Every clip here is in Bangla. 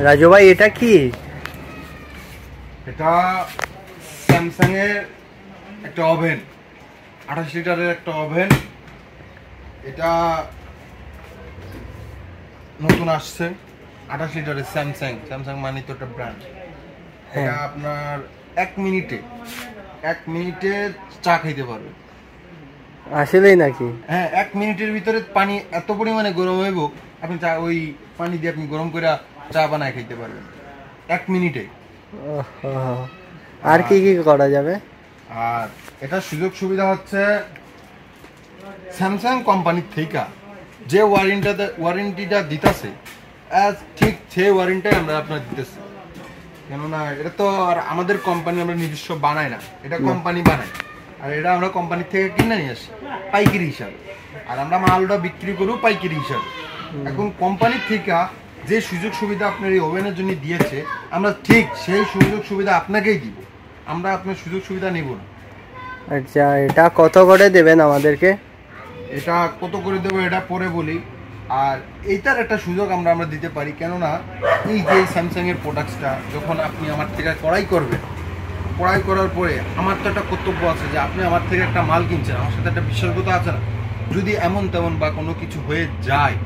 রাজু ভাই এটা কি? এটা স্যামসাং এর একটা ওভেন, 28 লিটারের একটা ওভেন। এটা নতুন আসছে, 28 লিটারের স্যামসাং মানে তো একটা ব্র্যান্ড। এটা আপনার 1 মিনিটে চা খাইতে পারবে। আসলেই নাকি? হ্যাঁ, 1 মিনিটের ভিতরে পানি এত পরিমাণে গরম হইব, আপনি চা ওই পানি দিয়ে আপনি গরম করে চা বানায় খাইতে পারবেন 1 মিনিটে। আর কি কি করা যাবে? আর এটা সুযোগ সুবিধা হচ্ছে স্যামসাং কোম্পানির থেকে যে ওয়ারেন্টিটা দিতেছে, ঠিক সেই ওয়ারেন্টি আমরা আপনার দিতেছি। কেননা এটা তো আর আমাদের কোম্পানি আমরা নিজস্ব বানাই না, এটা কোম্পানি বানায়। আর এটা আমরা কোম্পানির থেকে কিনে নিয়ে আসি পাইকারি হিসাবে, আর আমরা মালটা বিক্রি করব পাইকারি হিসাবে। এখন কোম্পানির থেকে যে সুযোগ সুবিধা আপনার এই ওভেনের জন্য দিয়েছে, আমরা ঠিক সেই সুযোগ সুবিধা আপনাকেই দিব, আমরা আপনার সুযোগ সুবিধা নেব না। আচ্ছা, এটা কত করে দেবেন আমাদেরকে? এটা কত করে দেবো এটা পরে বলি। আর এইটার একটা সুযোগ আমরা দিতে পারি, কেননা এই যে স্যামসাং এর প্রোডাক্টসটা যখন আপনি আমার থেকে ক্রয় করবেন, ক্রয় করার পরে আমার তো একটা কর্তব্য আছে যে আপনি আমার থেকে একটা মাল কিনছেন, আমার সাথে একটা বিশ্বাসগত আছে না। যদি এমন তেমন বা কোনো কিছু হয়ে যায়,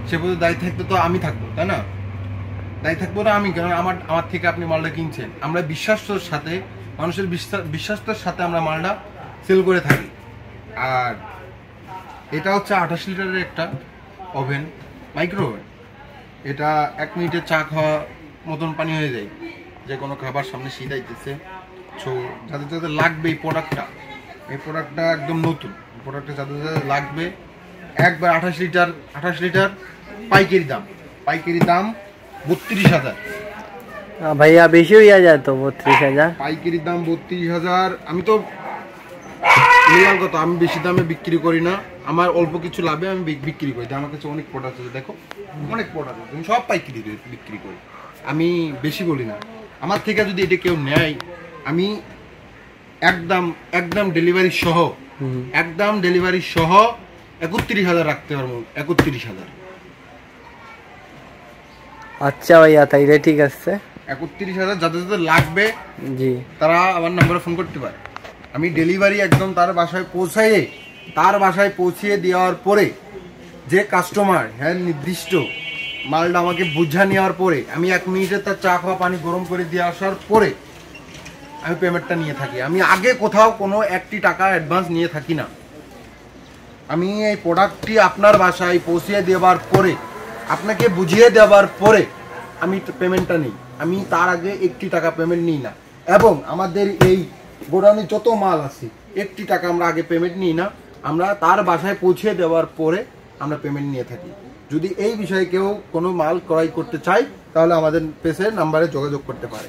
সে বলতে দায়ী থাকতে তো আমি থাকবো, তাই না? দায়ী থাকবো না আমি, কারণ আমার থেকে আপনি মালটা কিনছেন। আমরা বিশ্বাসের সাথে, মানুষের বিশ্বাসের সাথে আমরা মালটা সেল করে থাকি। আর এটা হচ্ছে 28 লিটারের একটা ওভেন, মাইক্রো ওভেন। এটা 1 মিনিটে চা খাওয়া মতন পানি হয়ে যায়, যে কোনো খাবার সামনে শীতাইতেছে। সো যাদের যাদের লাগবে এই প্রোডাক্টটা একদম নতুন প্রোডাক্টটা, যাদের যাদের লাগবে একবার 28 লিটার পাইকারি দাম 32,000। ভাইয়া বেশি হইয়া যায় তো 32,000? পাইকারি দাম 32,000। আমি তো লিগাল কথা, আমি বেশি দামে বিক্রি করি না, আমার অল্প কিছু লাভে আমি বিক্রি করি। আমার কাছে অনেক প্রোডাক্ট আছে, দেখো অনেক প্রোডাক্ট আছে, আমি সব পাইকারি বিক্রি করি, আমি বেশি বলি না। আমার থেকে যদি এটা কেউ নেয়, আমি একদম ডেলিভারি সহ 31,000 রাখতে পারবো। 31,000। আচ্ছা ভাইয়া, তাইলে ঠিক আছে। 31,000 যাদের যাদের লাগবে জি, তারা আমার নম্বরে ফোন করতে পারে। আমি ডেলিভারি একদম তার বাসায় পৌঁছিয়ে দেওয়ার পরে, যে কাস্টমার হ্যাঁ নির্দিষ্ট মালটা আমাকে বুঝা নেওয়ার পরে, আমি 1 মিনিটে তার চা খাওয়া পানি গরম করে দিয়ে আসার পরে আমি পেমেন্টটা নিয়ে থাকি। আমি আগে কোথাও কোনো 1 টাকা অ্যাডভান্স নিয়ে থাকি না। আমি এই প্রোডাক্টটি আপনার বাসায় পৌঁছিয়ে দেওয়ার পরে, আপনাকে বুঝিয়ে দেওয়ার পরে আমি পেমেন্টটা নিই। আমি তার আগে 1 টাকা পেমেন্ট নিই না। এবং আমাদের এই গোডাউনে যত মাল আছে, 1 টাকা আমরা আগে পেমেন্ট নিই না, আমরা তার বাসায় পৌঁছে দেওয়ার পরে আমরা পেমেন্ট নিয়ে থাকি। যদি এই বিষয়ে কেউ কোনো মাল ক্রয় করতে চায়, তাহলে আমাদের পেজের নাম্বারে যোগাযোগ করতে পারে।